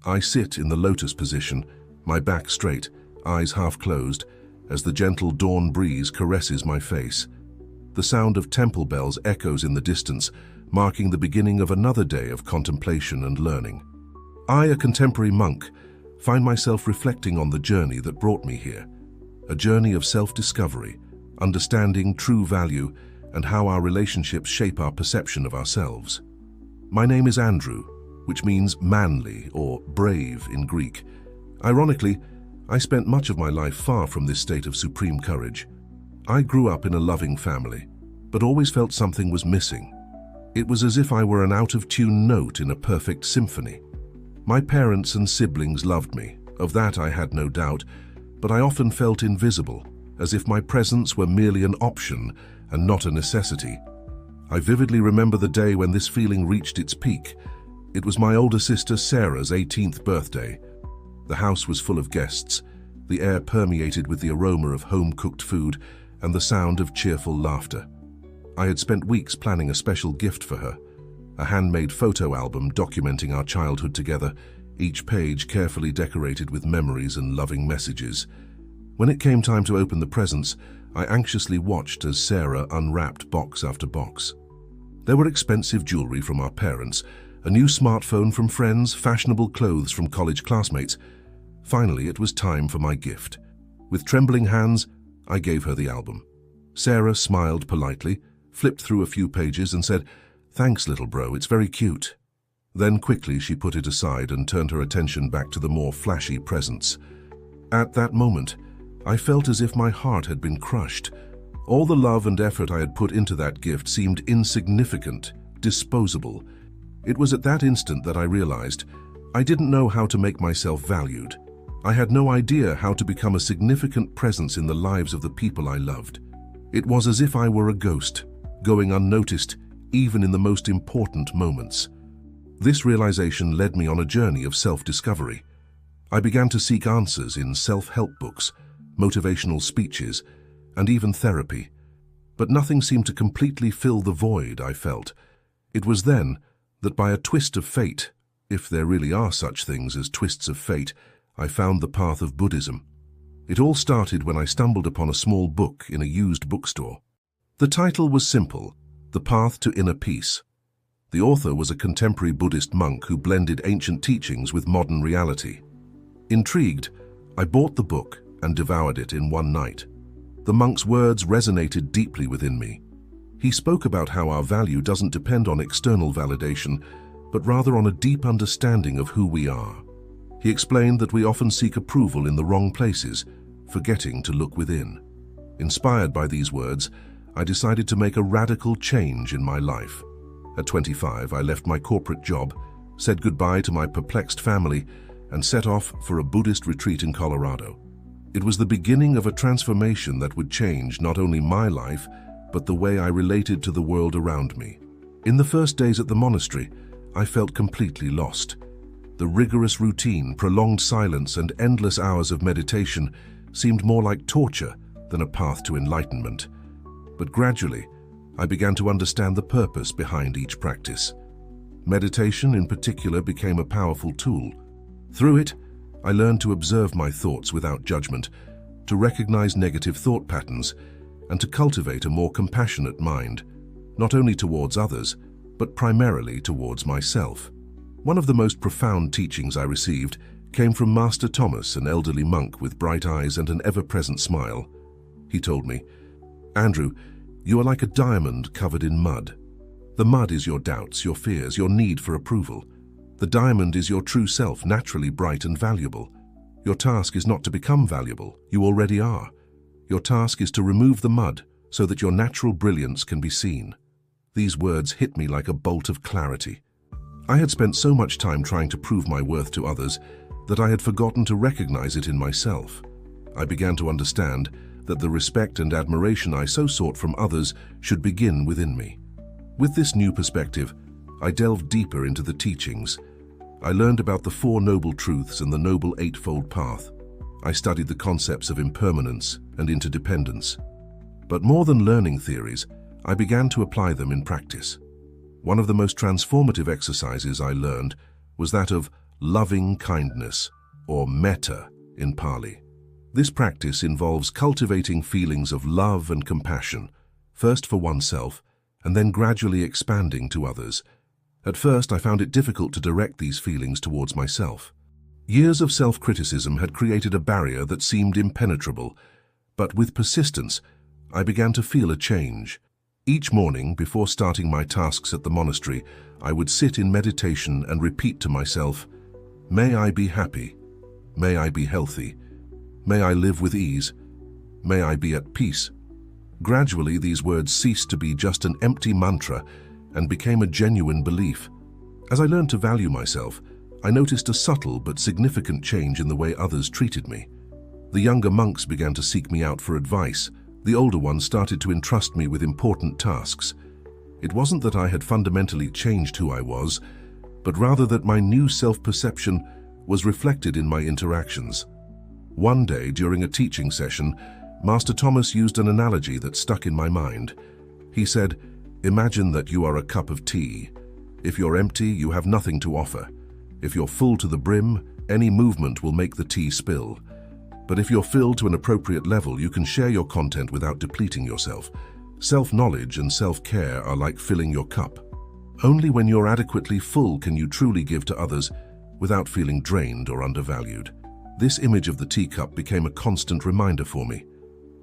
I sit in the lotus position, my back straight, eyes half closed, as the gentle dawn breeze caresses my face. The sound of temple bells echoes in the distance, marking the beginning of another day of contemplation and learning. I, a contemporary monk, find myself reflecting on the journey that brought me here, a journey of self-discovery, understanding true value, and how our relationships shape our perception of ourselves. My name is Andrew, which means manly or brave in Greek. Ironically, I spent much of my life far from this state of supreme courage. I grew up in a loving family, but always felt something was missing. It was as if I were an out-of-tune note in a perfect symphony. My parents and siblings loved me, of that I had no doubt, but I often felt invisible, as if my presence were merely an option and not a necessity. I vividly remember the day when this feeling reached its peak. It was my older sister Sarah's 18th birthday. The house was full of guests, the air permeated with the aroma of home-cooked food and the sound of cheerful laughter. I had spent weeks planning a special gift for her, a handmade photo album documenting our childhood together, each page carefully decorated with memories and loving messages. When it came time to open the presents, I anxiously watched as Sarah unwrapped box after box. There were expensive jewelry from our parents, a new smartphone from friends, fashionable clothes from college classmates. Finally, it was time for my gift. With trembling hands, I gave her the album. Sarah smiled politely, flipped through a few pages and said, "Thanks, little bro, it's very cute." Then quickly she put it aside and turned her attention back to the more flashy presents. At that moment, I felt as if my heart had been crushed. All the love and effort I had put into that gift seemed insignificant, disposable. It was at that instant that I realized I didn't know how to make myself valued. I had no idea how to become a significant presence in the lives of the people I loved. It was as if I were a ghost, going unnoticed even in the most important moments. This realization led me on a journey of self-discovery. I began to seek answers in self-help books, motivational speeches, and even therapy. But nothing seemed to completely fill the void I felt. It was then that by a twist of fate, if there really are such things as twists of fate, I found the path of Buddhism. It all started when I stumbled upon a small book in a used bookstore. The title was simple, The Path to Inner Peace. The author was a contemporary Buddhist monk who blended ancient teachings with modern reality. Intrigued, I bought the book and devoured it in one night. The monk's words resonated deeply within me. He spoke about how our value doesn't depend on external validation, but rather on a deep understanding of who we are. He explained that we often seek approval in the wrong places, forgetting to look within. Inspired by these words, I decided to make a radical change in my life. At 25, I left my corporate job, said goodbye to my perplexed family, and set off for a Buddhist retreat in Colorado. It was the beginning of a transformation that would change not only my life, but the way I related to the world around me. In the first days at the monastery, I felt completely lost. The rigorous routine, prolonged silence, and endless hours of meditation seemed more like torture than a path to enlightenment. But gradually, I began to understand the purpose behind each practice. Meditation, in particular, became a powerful tool. Through it, I learned to observe my thoughts without judgment, to recognize negative thought patterns, and to cultivate a more compassionate mind, not only towards others, but primarily towards myself. One of the most profound teachings I received came from Master Thomas, an elderly monk with bright eyes and an ever-present smile. He told me, "Andrew, you are like a diamond covered in mud. The mud is your doubts, your fears, your need for approval. The diamond is your true self, naturally bright and valuable. Your task is not to become valuable, you already are. Your task is to remove the mud so that your natural brilliance can be seen." These words hit me like a bolt of clarity. I had spent so much time trying to prove my worth to others that I had forgotten to recognize it in myself. I began to understand that the respect and admiration I so sought from others should begin within me. With this new perspective, I delved deeper into the teachings. I learned about the Four Noble Truths and the Noble Eightfold Path. I studied the concepts of impermanence and interdependence. But more than learning theories, I began to apply them in practice. One of the most transformative exercises I learned was that of loving kindness, or metta in Pali. This practice involves cultivating feelings of love and compassion, first for oneself, and then gradually expanding to others. At first, I found it difficult to direct these feelings towards myself. Years of self-criticism had created a barrier that seemed impenetrable, but with persistence, I began to feel a change. Each morning, before starting my tasks at the monastery, I would sit in meditation and repeat to myself, "May I be happy. May I be healthy. May I live with ease. May I be at peace." Gradually, these words ceased to be just an empty mantra and became a genuine belief. As I learned to value myself, I noticed a subtle but significant change in the way others treated me. The younger monks began to seek me out for advice. The older ones started to entrust me with important tasks. It wasn't that I had fundamentally changed who I was, but rather that my new self-perception was reflected in my interactions. One day, during a teaching session, Master Thomas used an analogy that stuck in my mind. He said, "Imagine that you are a cup of tea. If you're empty, you have nothing to offer. If you're full to the brim, any movement will make the tea spill. But if you're filled to an appropriate level, you can share your content without depleting yourself. Self-knowledge and self-care are like filling your cup. Only when you're adequately full can you truly give to others without feeling drained or undervalued." This image of the teacup became a constant reminder for me.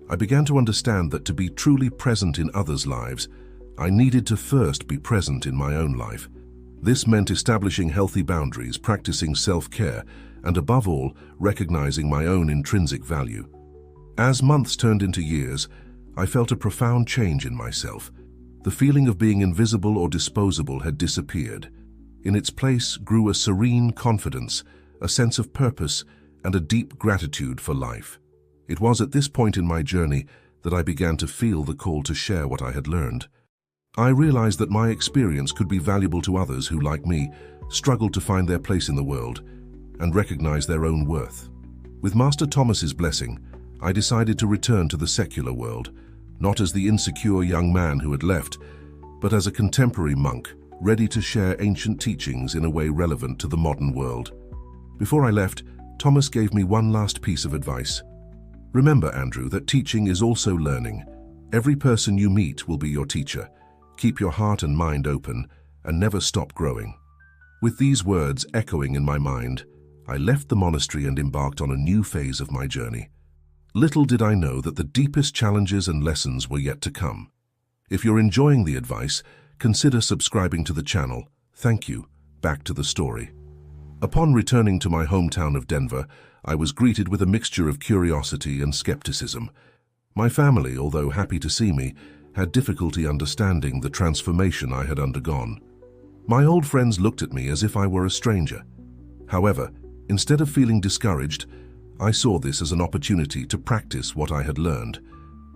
I began to understand that to be truly present in others' lives, I needed to first be present in my own life. This meant establishing healthy boundaries, practicing self-care, and above all, recognizing my own intrinsic value. As months turned into years, I felt a profound change in myself. The feeling of being invisible or disposable had disappeared. In its place grew a serene confidence, a sense of purpose, and a deep gratitude for life. It was at this point in my journey that I began to feel the call to share what I had learned. I realized that my experience could be valuable to others who, like me, struggled to find their place in the world and recognize their own worth. With Master Thomas's blessing, I decided to return to the secular world, not as the insecure young man who had left, but as a contemporary monk, ready to share ancient teachings in a way relevant to the modern world. Before I left, Thomas gave me one last piece of advice. "Remember, Andrew, that teaching is also learning. Every person you meet will be your teacher. Keep your heart and mind open, and never stop growing." With these words echoing in my mind, I left the monastery and embarked on a new phase of my journey. Little did I know that the deepest challenges and lessons were yet to come. If you're enjoying the advice, consider subscribing to the channel. Thank you. Back to the story. Upon returning to my hometown of Denver, I was greeted with a mixture of curiosity and skepticism. My family, although happy to see me, had difficulty understanding the transformation I had undergone. My old friends looked at me as if I were a stranger. However, instead of feeling discouraged, I saw this as an opportunity to practice what I had learned.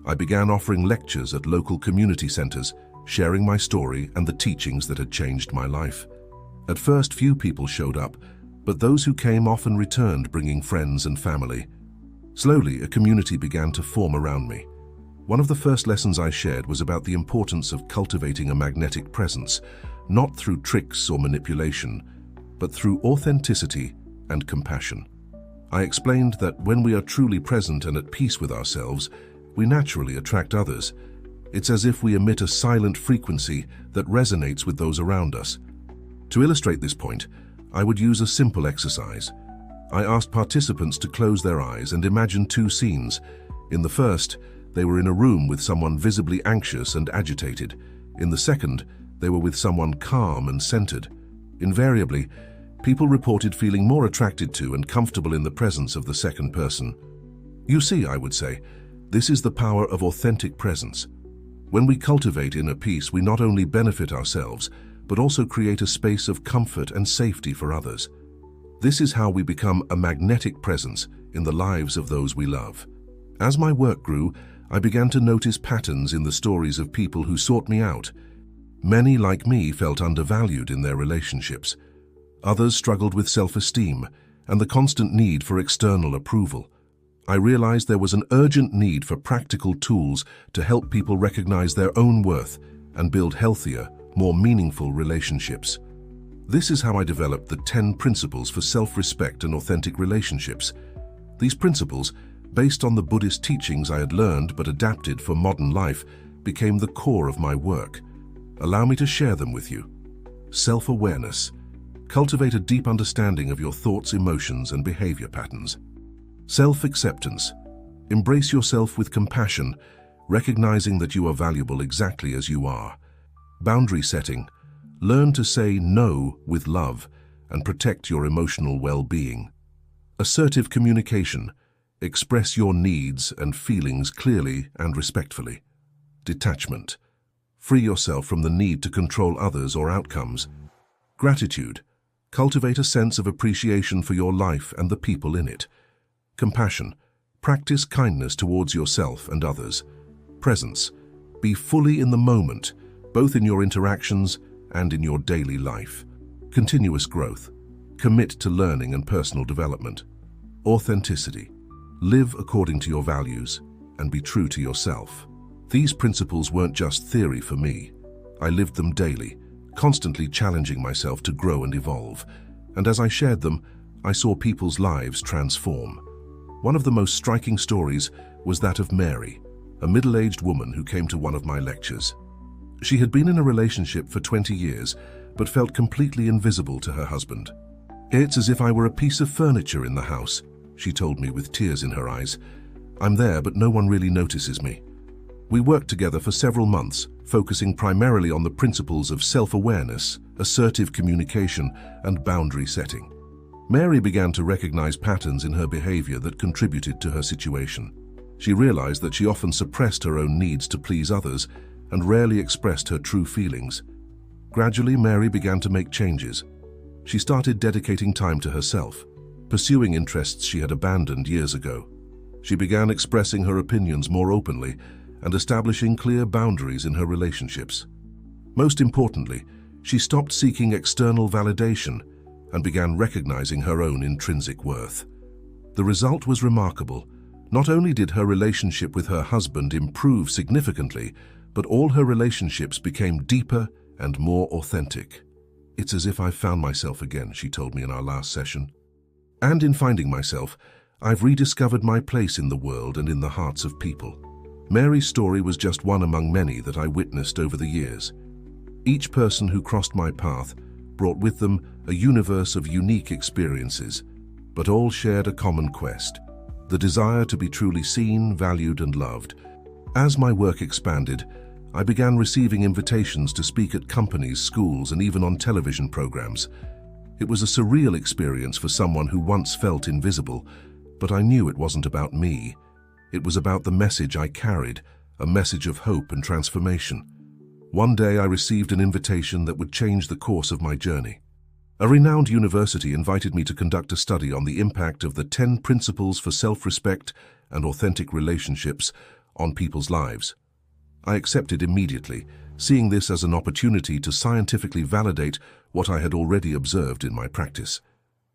I began offering lectures at local community centers, sharing my story and the teachings that had changed my life. At first, few people showed up, but those who came often returned, bringing friends and family. Slowly, a community began to form around me. One of the first lessons I shared was about the importance of cultivating a magnetic presence, not through tricks or manipulation, but through authenticity and compassion. I explained that when we are truly present and at peace with ourselves, we naturally attract others. It's as if we emit a silent frequency that resonates with those around us. To illustrate this point, I would use a simple exercise. I asked participants to close their eyes and imagine two scenes. In the first, they were in a room with someone visibly anxious and agitated. In the second, they were with someone calm and centered. Invariably, people reported feeling more attracted to and comfortable in the presence of the second person. You see, I would say, this is the power of authentic presence. When we cultivate inner peace, we not only benefit ourselves, but also create a space of comfort and safety for others. This is how we become a magnetic presence in the lives of those we love. As my work grew, I began to notice patterns in the stories of people who sought me out. Many, like me, felt undervalued in their relationships. Others struggled with self-esteem and the constant need for external approval. I realized there was an urgent need for practical tools to help people recognize their own worth and build healthier, more meaningful relationships. This is how I developed the 10 principles for self-respect and authentic relationships. These principles, based on the Buddhist teachings I had learned but adapted for modern life, became the core of my work. Allow me to share them with you. Self-awareness. Cultivate a deep understanding of your thoughts, emotions, and behavior patterns. Self-acceptance. Embrace yourself with compassion, recognizing that you are valuable exactly as you are. Boundary setting. Learn to say no with love and protect your emotional well-being. Assertive communication. Express your needs and feelings clearly and respectfully. Detachment. Free yourself from the need to control others or outcomes. Gratitude. Cultivate a sense of appreciation for your life and the people in it. Compassion. Practice kindness towards yourself and others. Presence. Be fully in the moment, both in your interactions and in your daily life. Continuous growth. Commit to learning and personal development. Authenticity. Live according to your values and be true to yourself. These principles weren't just theory for me. I lived them daily, constantly challenging myself to grow and evolve. And as I shared them, I saw people's lives transform. One of the most striking stories was that of Mary, a middle-aged woman who came to one of my lectures. She had been in a relationship for 20 years, but felt completely invisible to her husband. "It's as if I were a piece of furniture in the house," she told me with tears in her eyes. "I'm there, but no one really notices me." We worked together for several months, focusing primarily on the principles of self-awareness, assertive communication, and boundary setting. Mary began to recognize patterns in her behavior that contributed to her situation. She realized that she often suppressed her own needs to please others and rarely expressed her true feelings. Gradually, Mary began to make changes. She started dedicating time to herself, pursuing interests she had abandoned years ago. She began expressing her opinions more openly and establishing clear boundaries in her relationships. Most importantly, she stopped seeking external validation and began recognizing her own intrinsic worth. The result was remarkable. Not only did her relationship with her husband improve significantly, but all her relationships became deeper and more authentic. "It's as if I've found myself again," she told me in our last session. "And in finding myself, I've rediscovered my place in the world and in the hearts of people." Mary's story was just one among many that I witnessed over the years. Each person who crossed my path brought with them a universe of unique experiences, but all shared a common quest: the desire to be truly seen, valued, and loved. As my work expanded, I began receiving invitations to speak at companies, schools, and even on television programs. It was a surreal experience for someone who once felt invisible, but I knew it wasn't about me. It was about the message I carried, a message of hope and transformation. One day I received an invitation that would change the course of my journey. A renowned university invited me to conduct a study on the impact of the 10 principles for self-respect and authentic relationships on people's lives. I accepted immediately, seeing this as an opportunity to scientifically validate what I had already observed in my practice.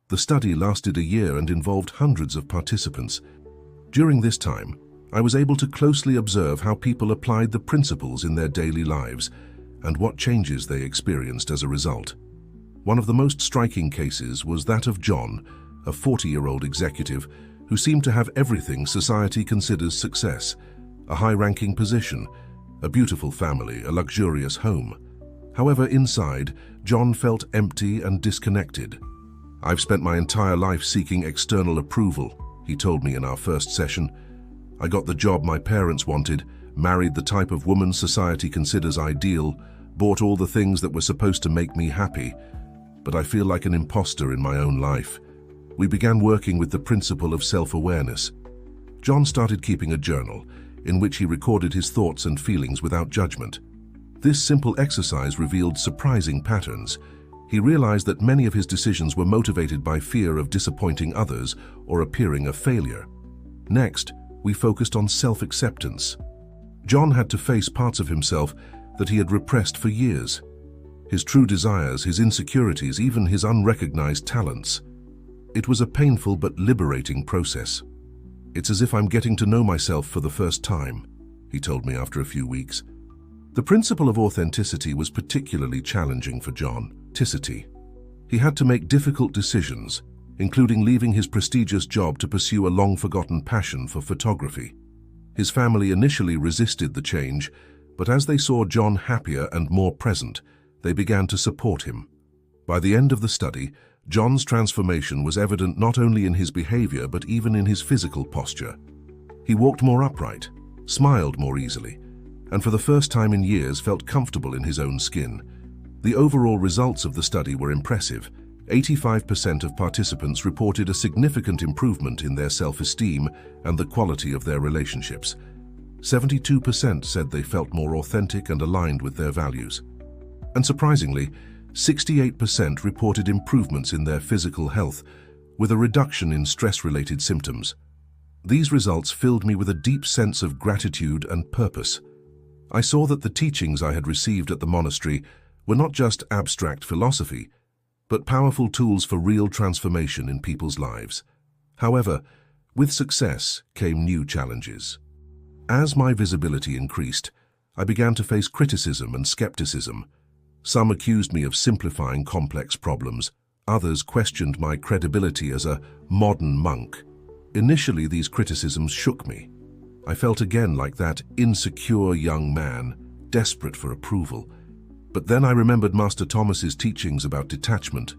The study lasted a year and involved hundreds of participants. During this time, I was able to closely observe how people applied the principles in their daily lives and what changes they experienced as a result. One of the most striking cases was that of John, a 40-year-old executive who seemed to have everything society considers success: a high-ranking position, a beautiful family, a luxurious home. However, inside, John felt empty and disconnected. "I've spent my entire life seeking external approval," he told me in our first session. "I got the job my parents wanted, married the type of woman society considers ideal, bought all the things that were supposed to make me happy, but I feel like an imposter in my own life." We began working with the principle of self-awareness. John started keeping a journal in which he recorded his thoughts and feelings without judgment. This simple exercise revealed surprising patterns. He realized that many of his decisions were motivated by fear of disappointing others or appearing a failure. Next, we focused on self-acceptance. John had to face parts of himself that he had repressed for years. His true desires, his insecurities, even his unrecognized talents. It was a painful but liberating process. "It's as if I'm getting to know myself for the first time," he told me after a few weeks. The principle of authenticity was particularly challenging for John. Authenticity. He had to make difficult decisions, including leaving his prestigious job to pursue a long-forgotten passion for photography. His family initially resisted the change, but as they saw John happier and more present, they began to support him. By the end of the study, John's transformation was evident not only in his behavior but even in his physical posture. He walked more upright, smiled more easily, and for the first time in years felt comfortable in his own skin. The overall results of the study were impressive. 85% of participants reported a significant improvement in their self-esteem and the quality of their relationships. 72% said they felt more authentic and aligned with their values. And surprisingly, 68% reported improvements in their physical health, with a reduction in stress-related symptoms. These results filled me with a deep sense of gratitude and purpose. I saw that the teachings I had received at the monastery were not just abstract philosophy, but powerful tools for real transformation in people's lives. However, with success came new challenges. As my visibility increased, I began to face criticism and skepticism. Some accused me of simplifying complex problems. Others questioned my credibility as a modern monk. Initially, these criticisms shook me. I felt again like that insecure young man, desperate for approval. But then I remembered Master Thomas's teachings about detachment.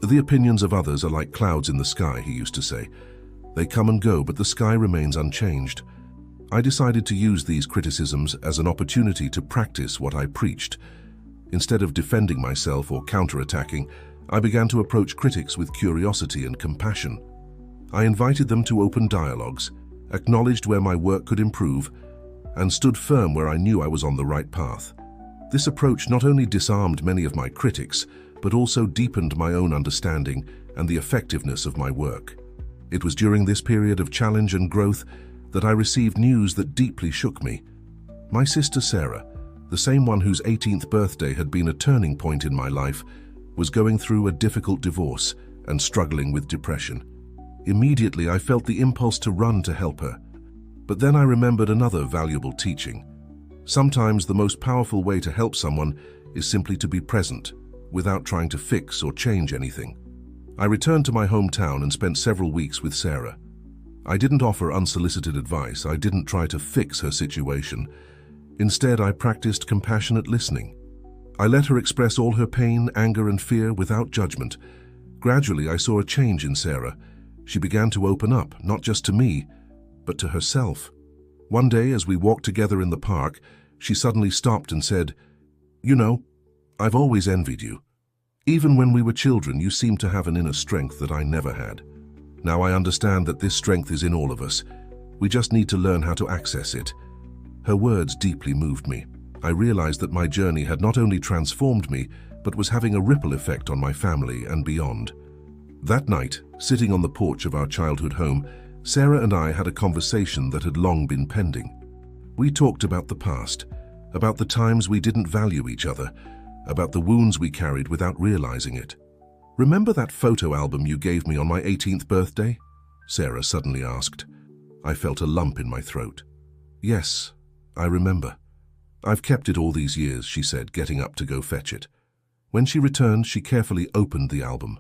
The opinions of others are like clouds in the sky, he used to say. They come and go, but the sky remains unchanged. I decided to use these criticisms as an opportunity to practice what I preached. Instead of defending myself or counterattacking, I began to approach critics with curiosity and compassion. I invited them to open dialogues, acknowledged where my work could improve, and stood firm where I knew I was on the right path. This approach not only disarmed many of my critics, but also deepened my own understanding and the effectiveness of my work. It was during this period of challenge and growth that I received news that deeply shook me. My sister Sarah, the same one whose 18th birthday had been a turning point in my life, was going through a difficult divorce and struggling with depression. Immediately, I felt the impulse to run to help her. But then I remembered another valuable teaching. Sometimes the most powerful way to help someone is simply to be present, without trying to fix or change anything. I returned to my hometown and spent several weeks with Sarah. I didn't offer unsolicited advice. I didn't try to fix her situation. Instead, I practiced compassionate listening. I let her express all her pain, anger, and fear without judgment. Gradually, I saw a change in Sarah. She began to open up, not just to me, but to herself. One day, as we walked together in the park, she suddenly stopped and said, "You know, I've always envied you. Even when we were children, you seemed to have an inner strength that I never had. Now I understand that this strength is in all of us. We just need to learn how to access it." Her words deeply moved me. I realized that my journey had not only transformed me, but was having a ripple effect on my family and beyond. That night, sitting on the porch of our childhood home, Sarah and I had a conversation that had long been pending. We talked about the past, about the times we didn't value each other, about the wounds we carried without realizing it. "Remember that photo album you gave me on my 18th birthday?" Sarah suddenly asked. I felt a lump in my throat. "Yes, I remember. I've kept it all these years," she said, getting up to go fetch it. When she returned, she carefully opened the album.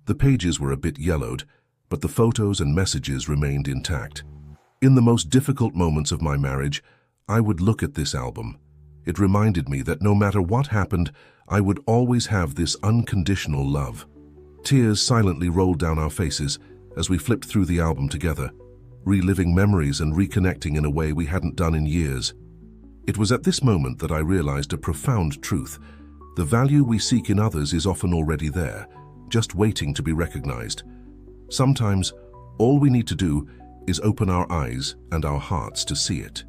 The pages were a bit yellowed, but the photos and messages remained intact. In the most difficult moments of my marriage, I would look at this album. It reminded me that no matter what happened, I would always have this unconditional love. Tears silently rolled down our faces as we flipped through the album together, reliving memories and reconnecting in a way we hadn't done in years. It was at this moment that I realized a profound truth. The value we seek in others is often already there, just waiting to be recognized. Sometimes, all we need to do is open our eyes and our hearts to see it.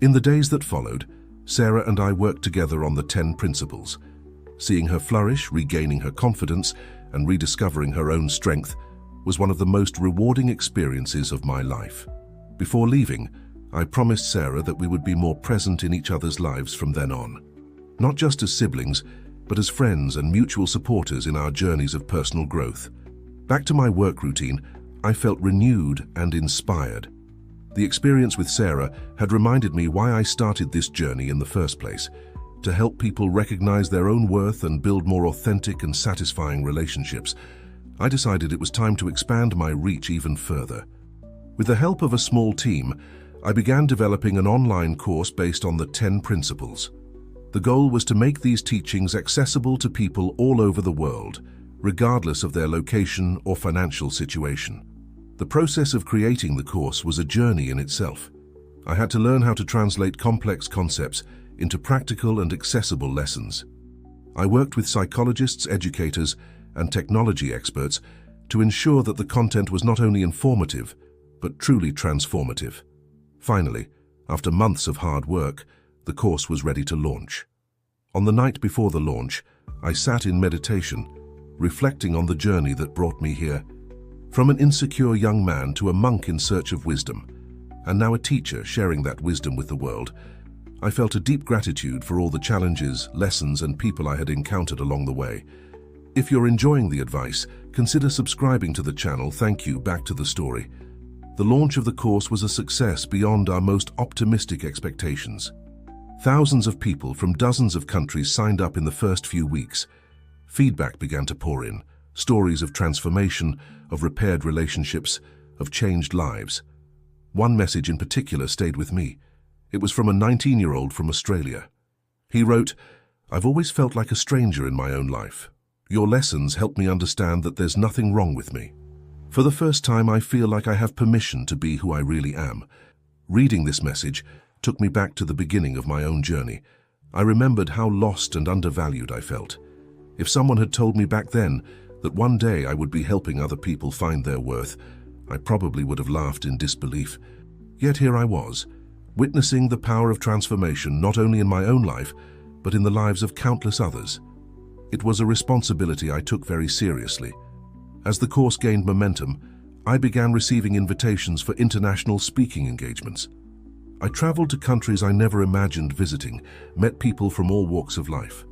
In the days that followed, Sarah and I worked together on the 10 principles. Seeing her flourish, regaining her confidence, and rediscovering her own strength was one of the most rewarding experiences of my life. Before leaving, I promised Sarah that we would be more present in each other's lives from then on. Not just as siblings, but as friends and mutual supporters in our journeys of personal growth. Back to my work routine, I felt renewed and inspired. The experience with Sarah had reminded me why I started this journey in the first place, to help people recognize their own worth and build more authentic and satisfying relationships, I decided it was time to expand my reach even further. With the help of a small team, I began developing an online course based on the 10 principles. The goal was to make these teachings accessible to people all over the world, regardless of their location or financial situation. The process of creating the course was a journey in itself. I had to learn how to translate complex concepts into practical and accessible lessons. I worked with psychologists, educators, and technology experts to ensure that the content was not only informative, but truly transformative. Finally, after months of hard work, the course was ready to launch. On the night before the launch, I sat in meditation, reflecting on the journey that brought me here. From an insecure young man to a monk in search of wisdom, and now a teacher sharing that wisdom with the world, I felt a deep gratitude for all the challenges, lessons, and people I had encountered along the way. If you're enjoying the advice, consider subscribing to the channel. Thank you. Back to the story. The launch of the course was a success beyond our most optimistic expectations. Thousands of people from dozens of countries signed up in the first few weeks. Feedback began to pour in, stories of transformation, of repaired relationships, of changed lives. One message in particular stayed with me. It was from a 19-year-old from Australia. He wrote, "I've always felt like a stranger in my own life. Your lessons helped me understand that there's nothing wrong with me. For the first time, I feel like I have permission to be who I really am." Reading this message took me back to the beginning of my own journey. I remembered how lost and undervalued I felt. If someone had told me back then that one day I would be helping other people find their worth, I probably would have laughed in disbelief. Yet here I was, witnessing the power of transformation not only in my own life, but in the lives of countless others. It was a responsibility I took very seriously. As the course gained momentum, I began receiving invitations for international speaking engagements. I traveled to countries I never imagined visiting, met people from all walks of life.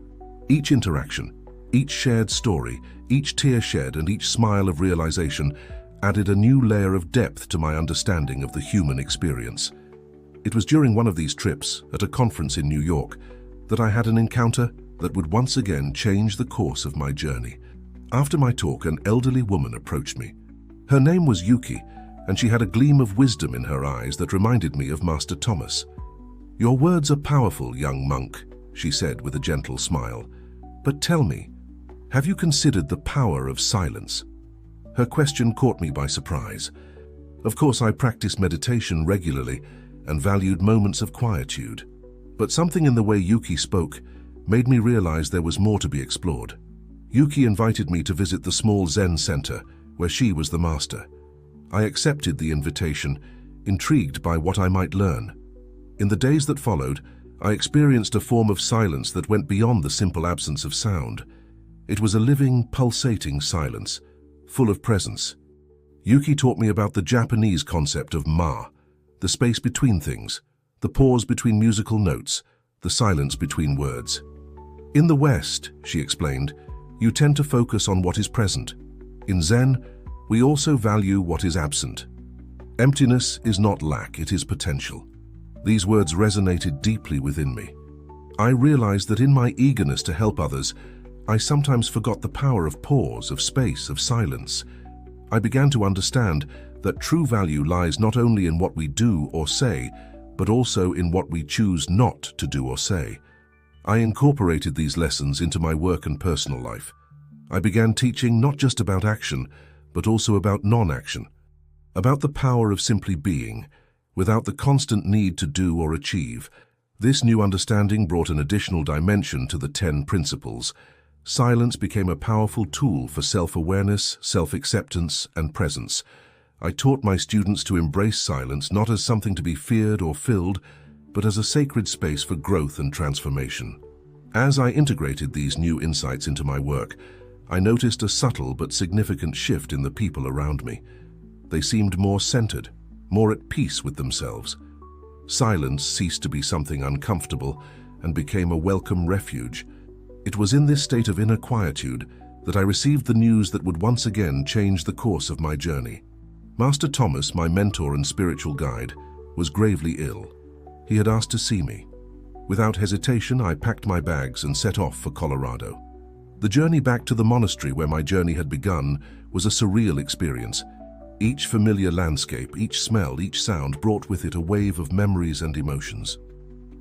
Each interaction, each shared story, each tear shed, and each smile of realization added a new layer of depth to my understanding of the human experience. It was during one of these trips, at a conference in New York, that I had an encounter that would once again change the course of my journey. After my talk, an elderly woman approached me. Her name was Yuki, and she had a gleam of wisdom in her eyes that reminded me of Master Thomas. "Your words are powerful, young monk," she said with a gentle smile. "But tell me, have you considered the power of silence?" Her question caught me by surprise. Of course, I practiced meditation regularly and valued moments of quietude. But something in the way Yuki spoke made me realize there was more to be explored. Yuki invited me to visit the small Zen center, where she was the master. I accepted the invitation, intrigued by what I might learn. In the days that followed, I experienced a form of silence that went beyond the simple absence of sound. It was a living, pulsating silence, full of presence. Yuki taught me about the Japanese concept of ma, the space between things, the pause between musical notes, the silence between words. In the West, she explained, you tend to focus on what is present. In Zen, we also value what is absent. Emptiness is not lack, it is potential. These words resonated deeply within me. I realized that in my eagerness to help others, I sometimes forgot the power of pause, of space, of silence. I began to understand that true value lies not only in what we do or say, but also in what we choose not to do or say. I incorporated these lessons into my work and personal life. I began teaching not just about action, but also about non-action, about the power of simply being, without the constant need to do or achieve. This new understanding brought an additional dimension to the 10 principles. Silence became a powerful tool for self-awareness, self-acceptance, and presence. I taught my students to embrace silence not as something to be feared or filled, but as a sacred space for growth and transformation. As I integrated these new insights into my work, I noticed a subtle but significant shift in the people around me. They seemed more centered, more at peace with themselves. Silence ceased to be something uncomfortable and became a welcome refuge. It was in this state of inner quietude that I received the news that would once again change the course of my journey. Master Thomas, my mentor and spiritual guide, was gravely ill. He had asked to see me. Without hesitation, I packed my bags and set off for Colorado. The journey back to the monastery where my journey had begun was a surreal experience. Each familiar landscape, each smell, each sound brought with it a wave of memories and emotions.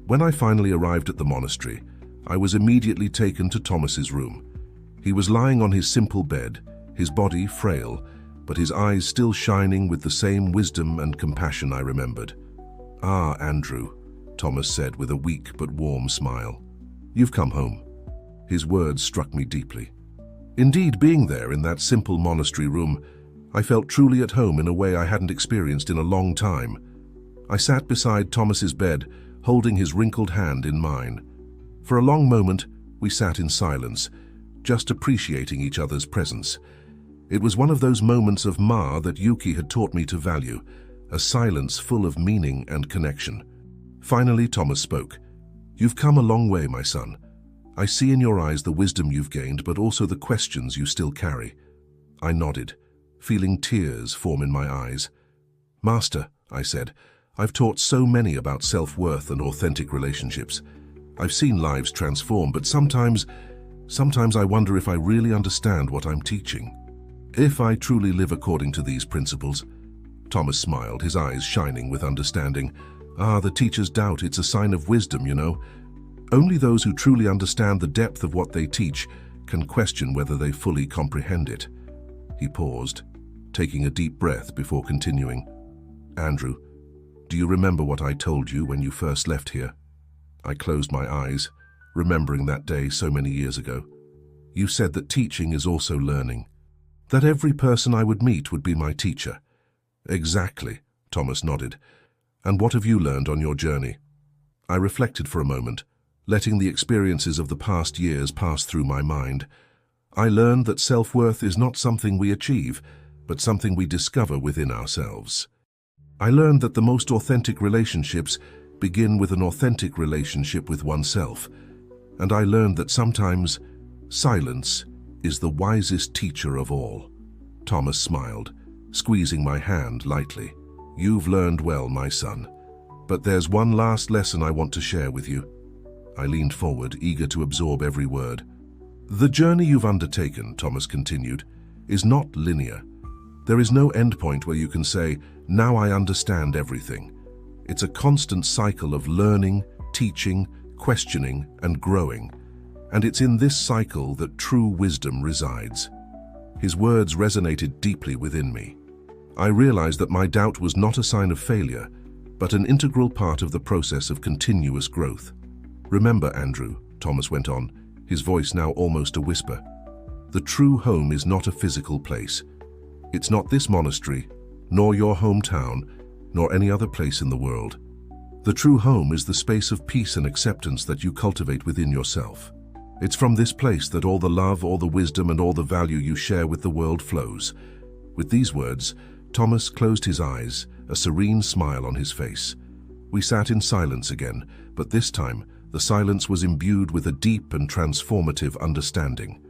When I finally arrived at the monastery, I was immediately taken to Thomas's room. He was lying on his simple bed, his body frail, but his eyes still shining with the same wisdom and compassion I remembered. "Ah, Andrew," Thomas said with a weak but warm smile. "You've come home." His words struck me deeply. Indeed, being there in that simple monastery room, I felt truly at home in a way I hadn't experienced in a long time. I sat beside Thomas's bed, holding his wrinkled hand in mine. For a long moment, we sat in silence, just appreciating each other's presence. It was one of those moments of Ma that Yuki had taught me to value, a silence full of meaning and connection. Finally, Thomas spoke. "You've come a long way, my son. I see in your eyes the wisdom you've gained, but also the questions you still carry." I nodded, feeling tears form in my eyes. "Master," I said, "I've taught so many about self-worth and authentic relationships. I've seen lives transform, but sometimes I wonder if I really understand what I'm teaching. If I truly live according to these principles." Thomas smiled, his eyes shining with understanding. "Ah, the teacher's doubt, it's a sign of wisdom, you know. Only those who truly understand the depth of what they teach can question whether they fully comprehend it." He paused, taking a deep breath before continuing. "Andrew, do you remember what I told you when you first left here?" I closed my eyes, remembering that day so many years ago. "You said that teaching is also learning, that every person I would meet would be my teacher." "Exactly," Thomas nodded. "And what have you learned on your journey?" I reflected for a moment, letting the experiences of the past years pass through my mind. I learned that self-worth is not something we achieve, but something we discover within ourselves. I learned that the most authentic relationships begin with an authentic relationship with oneself. And I learned that sometimes silence is the wisest teacher of all. Thomas smiled, squeezing my hand lightly. "You've learned well, my son. But there's one last lesson I want to share with you." I leaned forward, eager to absorb every word. "The journey you've undertaken," Thomas continued, "is not linear. There is no endpoint where you can say, 'Now I understand everything.' It's a constant cycle of learning, teaching, questioning, and growing. And it's in this cycle that true wisdom resides." His words resonated deeply within me. I realized that my doubt was not a sign of failure, but an integral part of the process of continuous growth. "Remember, Andrew," Thomas went on, his voice now almost a whisper, "the true home is not a physical place. It's not this monastery, nor your hometown, nor any other place in the world. The true home is the space of peace and acceptance that you cultivate within yourself. It's from this place that all the love, all the wisdom, and all the value you share with the world flows." With these words, Thomas closed his eyes, a serene smile on his face. We sat in silence again, but this time, the silence was imbued with a deep and transformative understanding.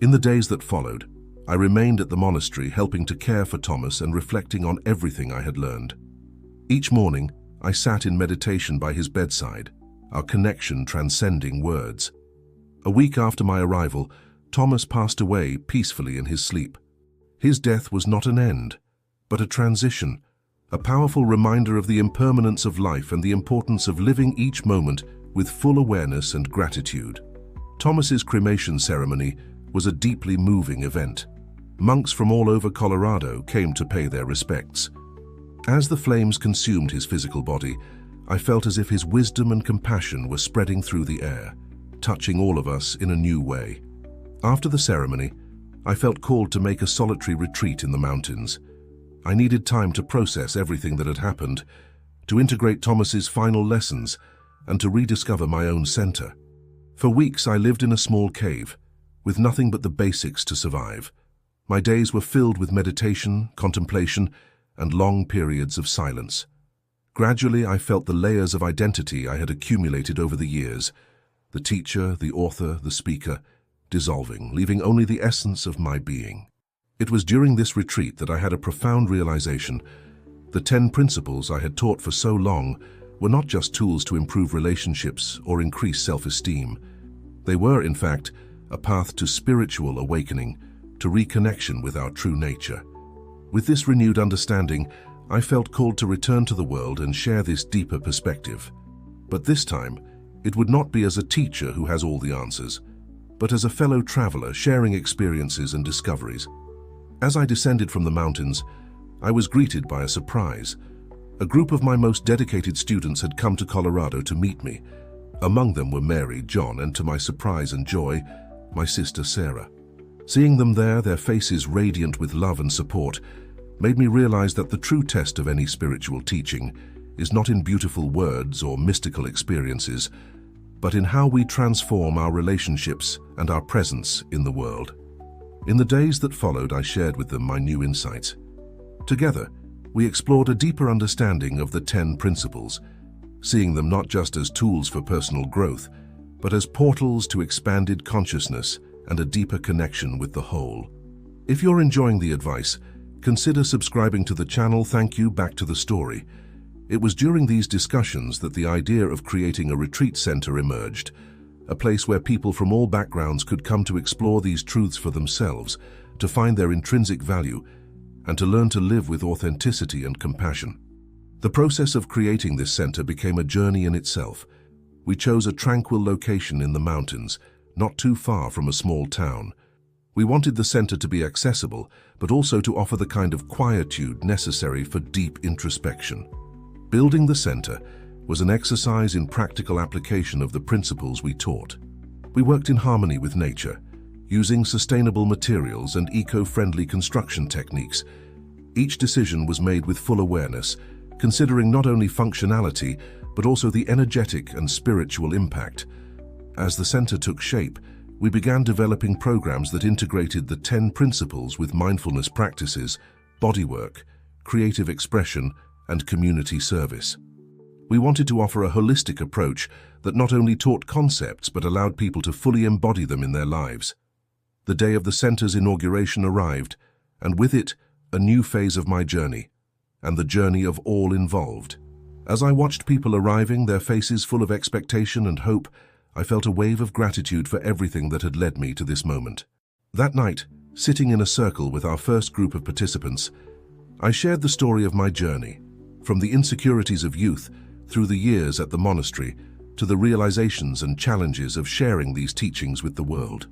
In the days that followed, I remained at the monastery, helping to care for Thomas and reflecting on everything I had learned. Each morning, I sat in meditation by his bedside, our connection transcending words. A week after my arrival, Thomas passed away peacefully in his sleep. His death was not an end, but a transition, a powerful reminder of the impermanence of life and the importance of living each moment with full awareness and gratitude. Thomas's cremation ceremony was a deeply moving event. Monks from all over Colorado came to pay their respects. As the flames consumed his physical body, I felt as if his wisdom and compassion were spreading through the air, touching all of us in a new way. After the ceremony, I felt called to make a solitary retreat in the mountains. I needed time to process everything that had happened, to integrate Thomas's final lessons, and to rediscover my own center. For weeks I lived in a small cave, with nothing but the basics to survive. My days were filled with meditation, contemplation, and long periods of silence. Gradually, I felt the layers of identity I had accumulated over the years, the teacher, the author, the speaker, dissolving, leaving only the essence of my being. It was during this retreat that I had a profound realization. The 10 principles I had taught for so long were not just tools to improve relationships or increase self-esteem. They were, in fact, a path to spiritual awakening, to reconnection with our true nature. With this renewed understanding, I felt called to return to the world and share this deeper perspective. But this time, it would not be as a teacher who has all the answers, but as a fellow traveler sharing experiences and discoveries. As I descended from the mountains, I was greeted by a surprise. A group of my most dedicated students had come to Colorado to meet me. Among them were Mary, John, and to my surprise and joy, my sister Sarah. Seeing them there, their faces radiant with love and support, made me realize that the true test of any spiritual teaching is not in beautiful words or mystical experiences, but in how we transform our relationships and our presence in the world. In the days that followed, I shared with them my new insights. Together, we explored a deeper understanding of the 10 principles, seeing them not just as tools for personal growth, but as portals to expanded consciousness and a deeper connection with the whole. If you're enjoying the advice, consider subscribing to the channel. Thank you. Back to the story. It was during these discussions that the idea of creating a retreat center emerged, a place where people from all backgrounds could come to explore these truths for themselves, to find their intrinsic value, and to learn to live with authenticity and compassion. The process of creating this center became a journey in itself. We chose a tranquil location in the mountains, not too far from a small town. We wanted the center to be accessible, but also to offer the kind of quietude necessary for deep introspection. Building the center was an exercise in practical application of the principles we taught. We worked in harmony with nature, using sustainable materials and eco-friendly construction techniques. Each decision was made with full awareness, considering not only functionality, but also the energetic and spiritual impact. As the center took shape, we began developing programs that integrated the 10 principles with mindfulness practices, bodywork, creative expression, and community service. We wanted to offer a holistic approach that not only taught concepts but allowed people to fully embody them in their lives. The day of the center's inauguration arrived, and with it, a new phase of my journey, and the journey of all involved. As I watched people arriving, their faces full of expectation and hope, I felt a wave of gratitude for everything that had led me to this moment. That night, sitting in a circle with our first group of participants, I shared the story of my journey, from the insecurities of youth through the years at the monastery to the realizations and challenges of sharing these teachings with the world.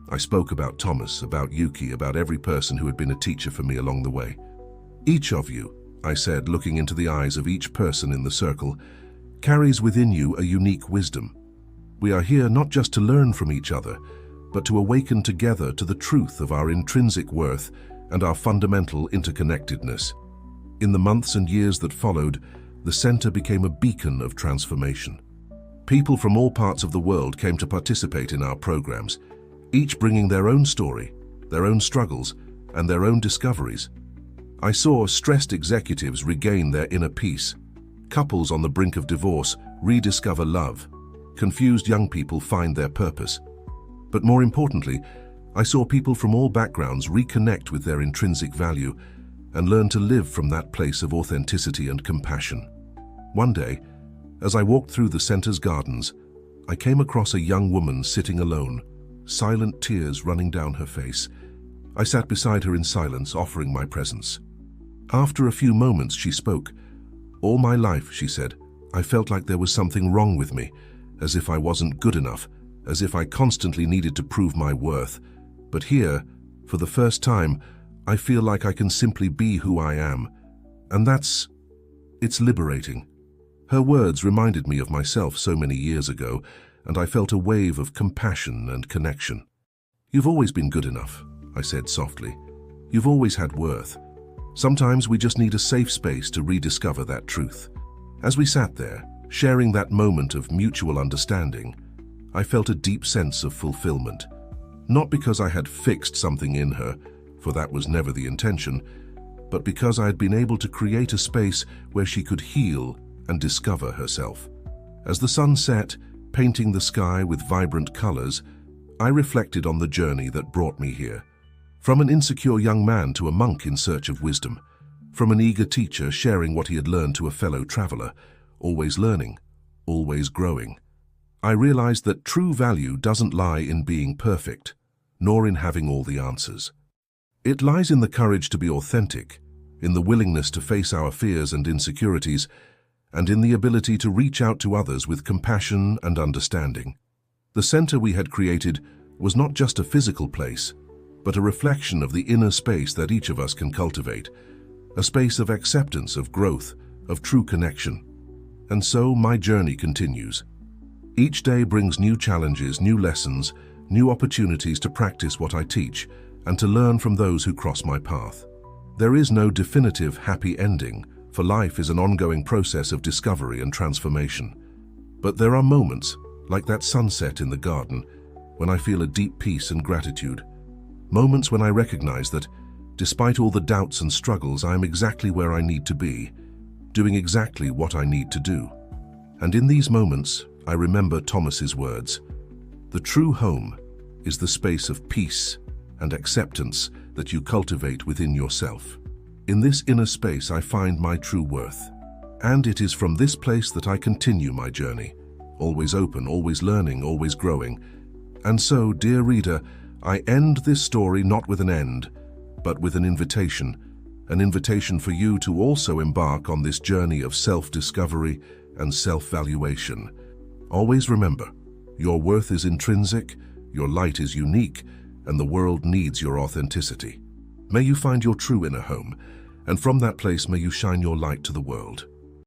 I spoke about Thomas, about Yuki, about every person who had been a teacher for me along the way. Each of you, I said, looking into the eyes of each person in the circle, carries within you a unique wisdom. We are here not just to learn from each other, but to awaken together to the truth of our intrinsic worth and our fundamental interconnectedness. In the months and years that followed, the center became a beacon of transformation. People from all parts of the world came to participate in our programs, each bringing their own story, their own struggles, and their own discoveries. I saw stressed executives regain their inner peace, couples on the brink of divorce rediscover love, confused young people find their purpose. But more importantly, I saw people from all backgrounds reconnect with their intrinsic value and learn to live from that place of authenticity and compassion. One day, as I walked through the center's gardens, I came across a young woman sitting alone, silent tears running down her face. I sat beside her in silence, offering my presence. After a few moments, she spoke. "All my life," she said, "I felt like there was something wrong with me, as if I wasn't good enough, as if I constantly needed to prove my worth. But here, for the first time, I feel like I can simply be who I am. And it's liberating." Her words reminded me of myself so many years ago, and I felt a wave of compassion and connection. "You've always been good enough," I said softly. "You've always had worth. Sometimes we just need a safe space to rediscover that truth." As we sat there, sharing that moment of mutual understanding, I felt a deep sense of fulfillment. Not because I had fixed something in her, for that was never the intention, but because I had been able to create a space where she could heal and discover herself. As the sun set, painting the sky with vibrant colors, I reflected on the journey that brought me here. From an insecure young man to a monk in search of wisdom, from an eager teacher sharing what he had learned to a fellow traveler, always learning, always growing. I realized that true value doesn't lie in being perfect, nor in having all the answers. It lies in the courage to be authentic, in the willingness to face our fears and insecurities, and in the ability to reach out to others with compassion and understanding. The center we had created was not just a physical place, but a reflection of the inner space that each of us can cultivate, a space of acceptance, of growth, of true connection. And so my journey continues. Each day brings new challenges, new lessons, new opportunities to practice what I teach and to learn from those who cross my path. There is no definitive happy ending, for life is an ongoing process of discovery and transformation. But there are moments, like that sunset in the garden, when I feel a deep peace and gratitude. Moments when I recognize that, despite all the doubts and struggles, I am exactly where I need to be, doing exactly what I need to do. And in these moments, I remember Thomas's words: "The true home is the space of peace and acceptance that you cultivate within yourself. In this inner space I find my true worth. And it is from this place that I continue my journey, always open, always learning, always growing." And so, dear reader, I end this story not with an end, but with an invitation for you to also embark on this journey of self-discovery and self-valuation. Always remember, your worth is intrinsic, your light is unique, and the world needs your authenticity. May you find your true inner home, and from that place may you shine your light to the world.